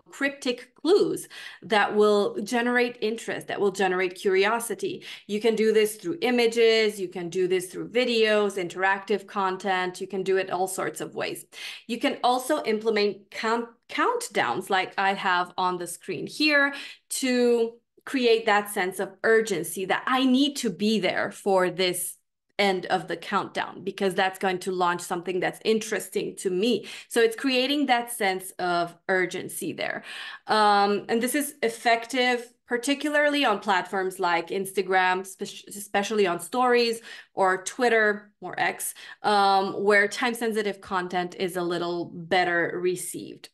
cryptic clues that will generate interest, that will generate curiosity. You can do this through images, you can do this through videos, interactive content, you can do it all sorts of ways. You can also implement countdowns like I have on the screen here to create that sense of urgency that I need to be there for this end of the countdown because that's going to launch something that's interesting to me. So it's creating that sense of urgency there. And this is effective particularly on platforms like Instagram, especially on stories, or Twitter or X, where time-sensitive content is a little better received.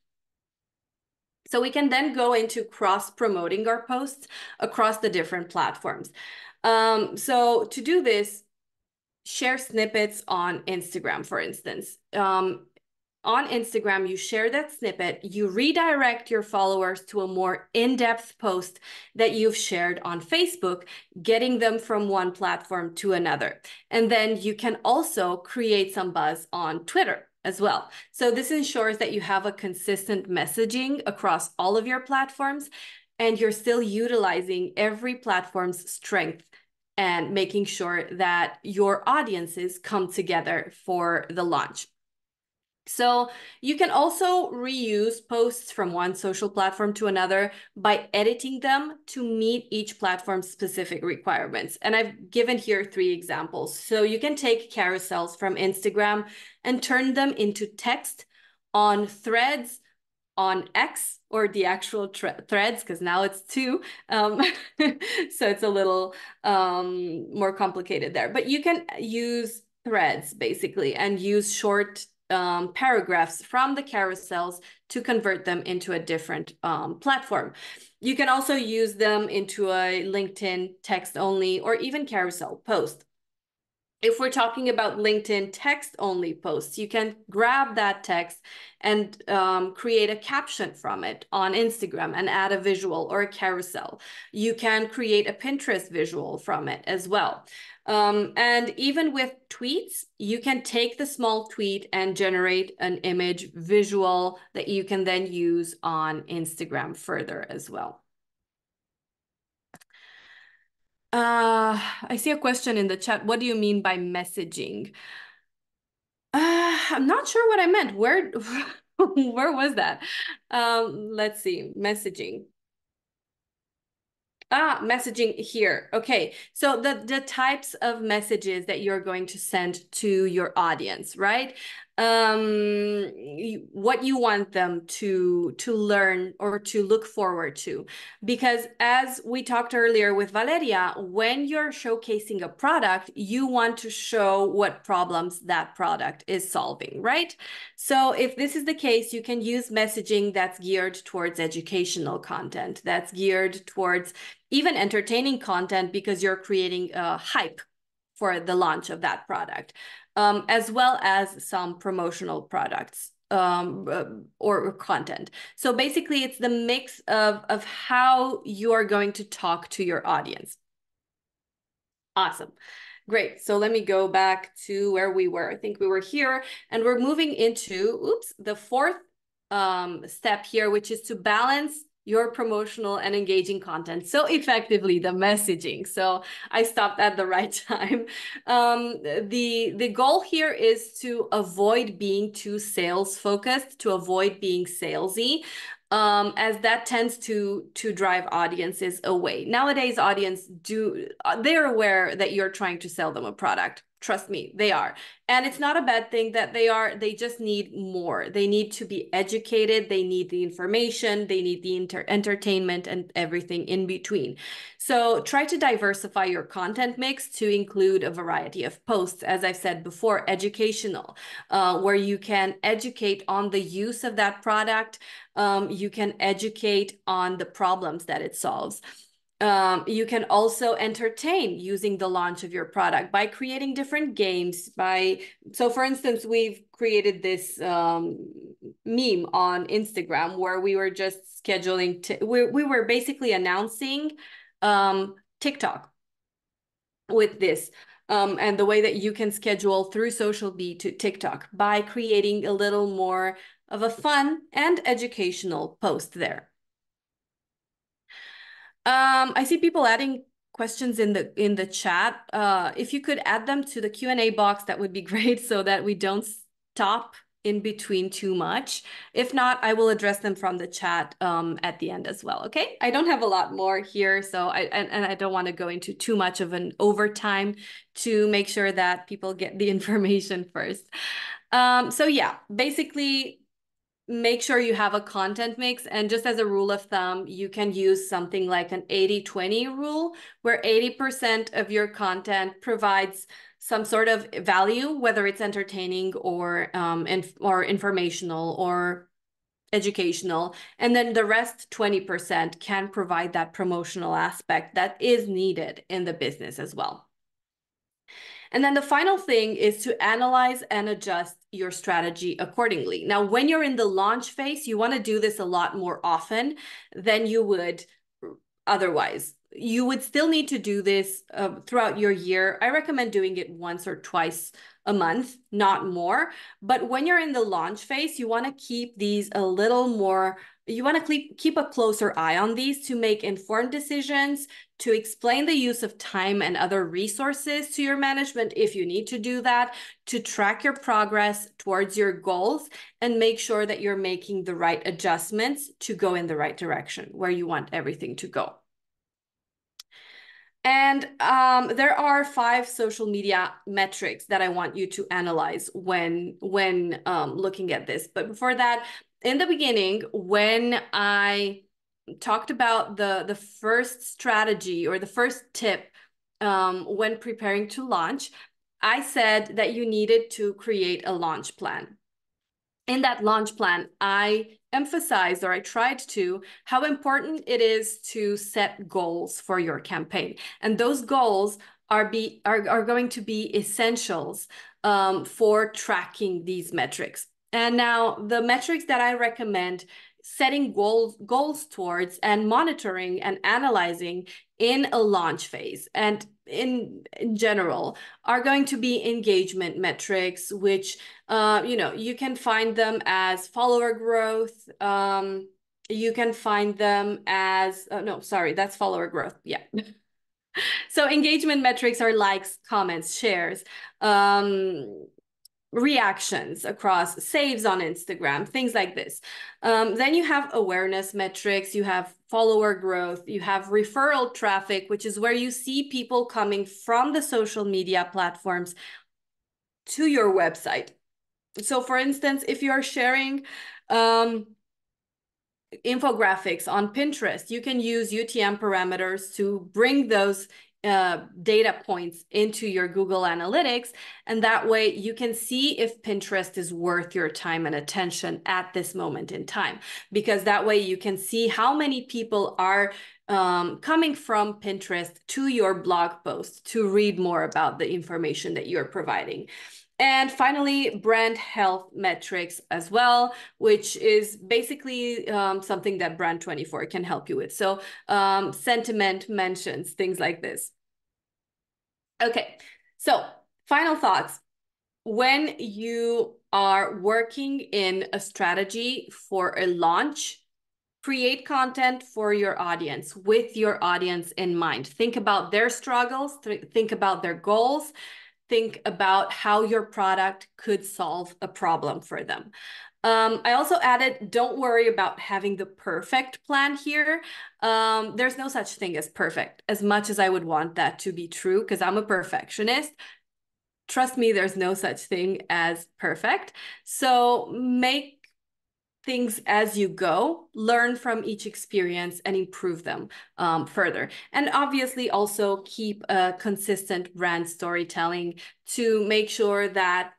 So we can then go into cross-promoting our posts across the different platforms. So to do this, share snippets on Instagram, for instance. On Instagram, you share that snippet, you redirect your followers to a more in-depth post that you've shared on Facebook, getting them from one platform to another. And then you can also create some buzz on Twitter. as well. So this ensures that you have a consistent messaging across all of your platforms, and you're still utilizing every platform's strength and making sure that your audiences come together for the launch. So you can also reuse posts from one social platform to another by editing them to meet each platform's specific requirements. And I've given here 3 examples. So you can take carousels from Instagram and turn them into text on Threads, on X, or the actual Threads, because now it's 2. So it's a little more complicated there. But you can use Threads basically and use short paragraphs from the carousels to convert them into a different platform. You can also use them into a LinkedIn text only or even carousel post. If we're talking about LinkedIn text-only posts, you can grab that text and create a caption from it on Instagram and add a visual or a carousel. You can create a Pinterest visual from it as well. And even with tweets, you can take the small tweet and generate an image visual that you can then use on Instagram further as well. I see a question in the chat. What do you mean by messaging? I'm not sure what I meant. Where was that? Let's see. Messaging. Messaging here. Okay. So the types of messages that you're going to send to your audience, right? What you want them to learn or to look forward to. Because as we talked earlier with Valeria, when you're showcasing a product, you want to show what problems that product is solving, right? So if this is the case, you can use messaging that's geared towards educational content, that's geared towards even entertaining content because you're creating a hype for the launch of that product, as well as some promotional products or content. So basically, it's the mix of how you are going to talk to your audience. Awesome. Great. So let me go back to where we were. I think we were here, and we're moving into, the 4th step here, which is to balance your promotional and engaging content so effectively, the messaging. So I stopped at the right time. The goal here is to avoid being too sales focused, to avoid being salesy, as that tends to drive audiences away. Nowadays, they're aware that you're trying to sell them a product. Trust me, they are. And it's not a bad thing that they just need more. They need to be educated. They need the information. They need the entertainment and everything in between. So try to diversify your content mix to include a variety of posts, as I've said before, educational, where you can educate on the use of that product. You can educate on the problems that it solves. You can also entertain using the launch of your product by creating different games. So for instance, we've created this meme on Instagram where we were just scheduling, we were basically announcing TikTok with this. And the way that you can schedule through SocialBee to TikTok by creating a little more of a fun and educational post there. I see people adding questions in the chat. If you could add them to the Q&A box, that would be great so that we don't stop in between too much. If not, I will address them from the chat at the end as well, okay? I don't have a lot more here, so I don't want to go into too much of an overtime to make sure that people get the information first. So yeah, basically, make sure you have a content mix. And just as a rule of thumb, you can use something like an 80-20 rule, where 80% of your content provides some sort of value, whether it's entertaining or informational or educational. And then the rest 20% can provide that promotional aspect that is needed in the business as well. And then the final thing is to analyze and adjust your strategy accordingly. Now, when you're in the launch phase, you want to do this a lot more often than you would otherwise. you would still need to do this throughout your year. I recommend doing it once or twice a month, not more. But when you're in the launch phase, you want to keep these a little more, you want to keep a closer eye on these to make informed decisions, to explain the use of time and other resources to your management if you need to do that, to track your progress towards your goals, and make sure that you're making the right adjustments to go in the right direction where you want everything to go. And there are 5 social media metrics that I want you to analyze when looking at this. But before that, in the beginning, when I talked about the first strategy or the first tip when preparing to launch, I said that you needed to create a launch plan. In that launch plan, I emphasized, or I tried to, how important it is to set goals for your campaign. And those goals are going to be essentials for tracking these metrics. And now the metrics that I recommend setting goals towards and monitoring and analyzing in a launch phase and in general are going to be engagement metrics, which you can find them as follower growth. You can find them as no, sorry, that's follower growth. Yeah. So engagement metrics are likes, comments, shares, reactions across saves on Instagram, things like this. Then you have awareness metrics, you have follower growth, you have referral traffic, which is where you see people coming from the social media platforms to your website. So for instance, if you're sharing infographics on Pinterest, you can use UTM parameters to bring those data points into your Google Analytics. And that way you can see if Pinterest is worth your time and attention at this moment in time, because that way you can see how many people are coming from Pinterest to your blog post to read more about the information that you're providing. And finally, brand health metrics as well, which is basically something that Brand24 can help you with. So sentiment, mentions, things like this. Okay, so final thoughts. When you are working in a strategy for a launch, create content for your audience with your audience in mind. Think about their struggles, think about their goals, think about how your product could solve a problem for them. I also added, don't worry about having the perfect plan here. There's no such thing as perfect, as much as I would want that to be true, because I'm a perfectionist. Trust me, there's no such thing as perfect. So make things as you go, learn from each experience and improve them further. And obviously also keep a consistent brand storytelling to make sure that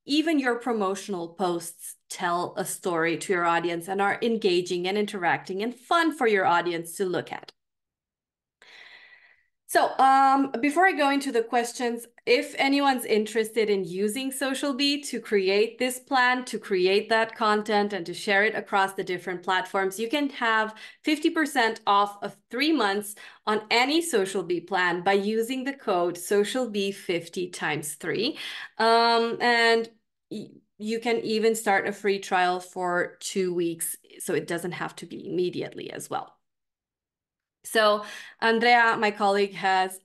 even your promotional posts tell a story to your audience and are engaging and interacting and fun for your audience to look at. So before I go into the questions, if anyone's interested in using SocialBee to create this plan, to create that content and to share it across the different platforms, you can have 50% off of 3 months on any SocialBee plan by using the code SocialBee50 times 3. And you can even start a free trial for 2 weeks, so it doesn't have to be immediately as well. So Andrea, my colleague has,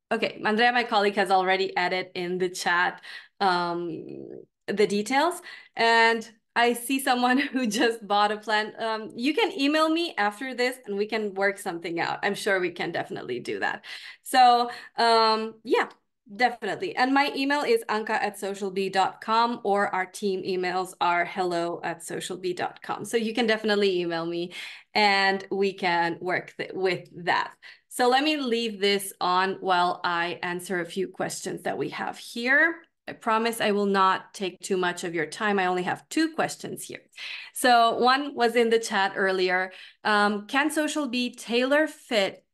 Andrea, my colleague has already added in the chat the details. And I see someone who just bought a plan. You can email me after this and we can work something out. I'm sure we can definitely do that. So yeah. Definitely. And my email is anca@socialbee.com, or our team emails are hello@socialbee.com. So you can definitely email me and we can work with that. So let me leave this on while I answer a few questions that we have here. I promise I will not take too much of your time. I only have 2 questions here. So one was in the chat earlier. Can SocialBee tailor fit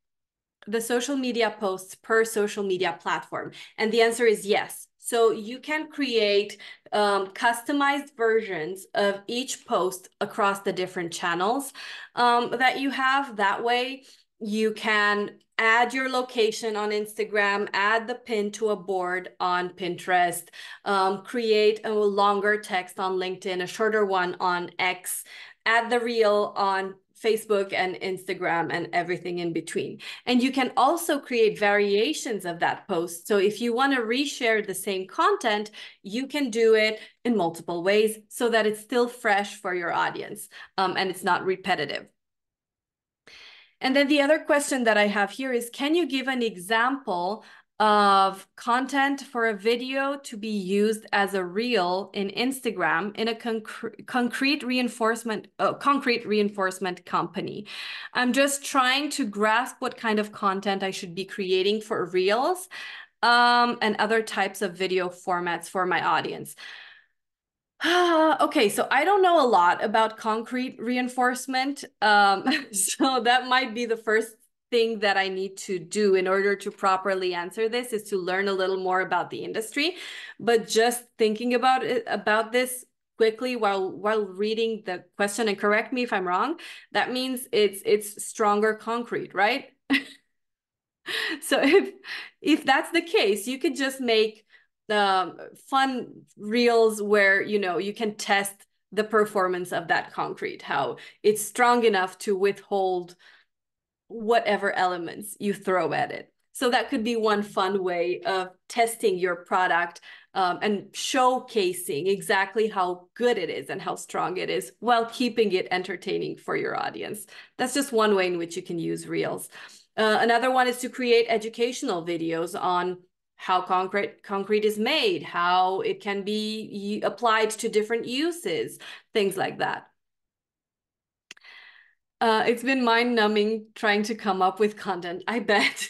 the social media posts per social media platform? And the answer is yes. So you can create customized versions of each post across the different channels that you have. That way, You can add your location on Instagram, add the pin to a board on Pinterest, create a longer text on LinkedIn, a shorter one on X, add the reel on Facebook and Instagram and everything in between. And you can also create variations of that post. So if you want to reshare the same content, you can do it in multiple ways so that it's still fresh for your audience, and it's not repetitive. And then the other question that I have here is, can you give an example of content for a video to be used as a reel in Instagram in a concrete reinforcement company? I'm just trying to grasp what kind of content I should be creating for reels, and other types of video formats for my audience. Okay, so I don't know a lot about concrete reinforcement. So that might be the first thing that I need to do in order to properly answer this, is to learn a little more about the industry. But just thinking about this quickly while reading the question, and correct me if I'm wrong, that means it's stronger concrete, right? So if that's the case, you could just make fun reels where, you know, you can test the performance of that concrete, how it's strong enough to withhold whatever elements you throw at it. So that could be one fun way of testing your product, and showcasing exactly how good it is and how strong it is while keeping it entertaining for your audience. That's just one way in which you can use Reels. Another one is to create educational videos on how concrete is made, how it can be applied to different uses, things like that. It's been mind-numbing trying to come up with content, I bet.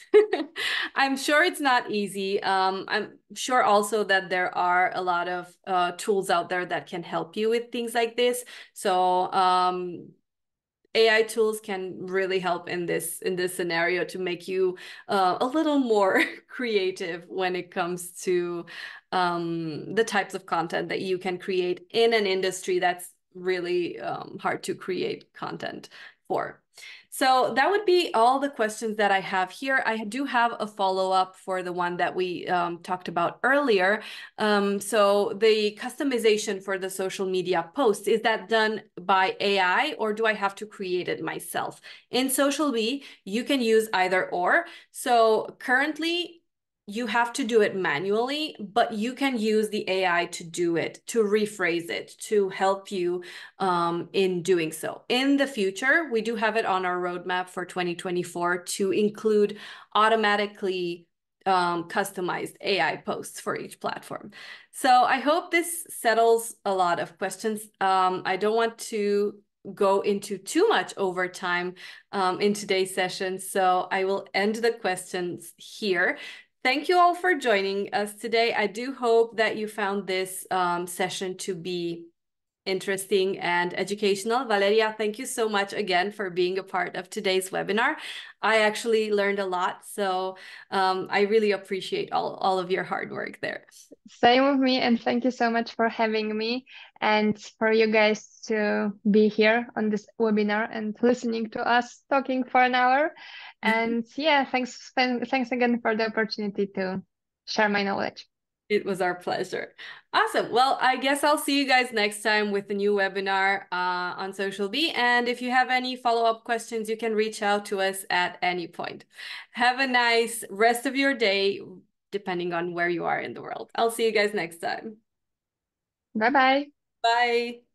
I'm sure it's not easy. I'm sure also that there are a lot of tools out there that can help you with things like this. So AI tools can really help in this scenario to make you a little more creative when it comes to the types of content that you can create in an industry that's really hard to create content for. So that would be all the questions that I have here. I do have a follow-up for the one that we talked about earlier. So the customization for the social media posts, is that done by AI or do I have to create it myself? In SocialBee, you can use either or. So currently, you have to do it manually, but you can use the AI to do it, to rephrase it, to help you in doing so. In the future, we do have it on our roadmap for 2024 to include automatically customized AI posts for each platform. So I hope this settles a lot of questions. I don't want to go into too much overtime in today's session, so I will end the questions here. Thank you all for joining us today. I do hope that you found this session to be interesting and educational. Waleria, thank you so much again for being a part of today's webinar. I actually learned a lot, so I really appreciate all of your hard work there. Same with me, and thank you so much for having me and for you guys to be here on this webinar and listening to us talking for an hour. And yeah, thanks again for the opportunity to share my knowledge. It was our pleasure. Awesome. Well, I guess I'll see you guys next time with a new webinar on SocialBee. And if you have any follow-up questions, you can reach out to us at any point. Have a nice rest of your day, depending on where you are in the world. I'll see you guys next time. Bye-bye. Bye.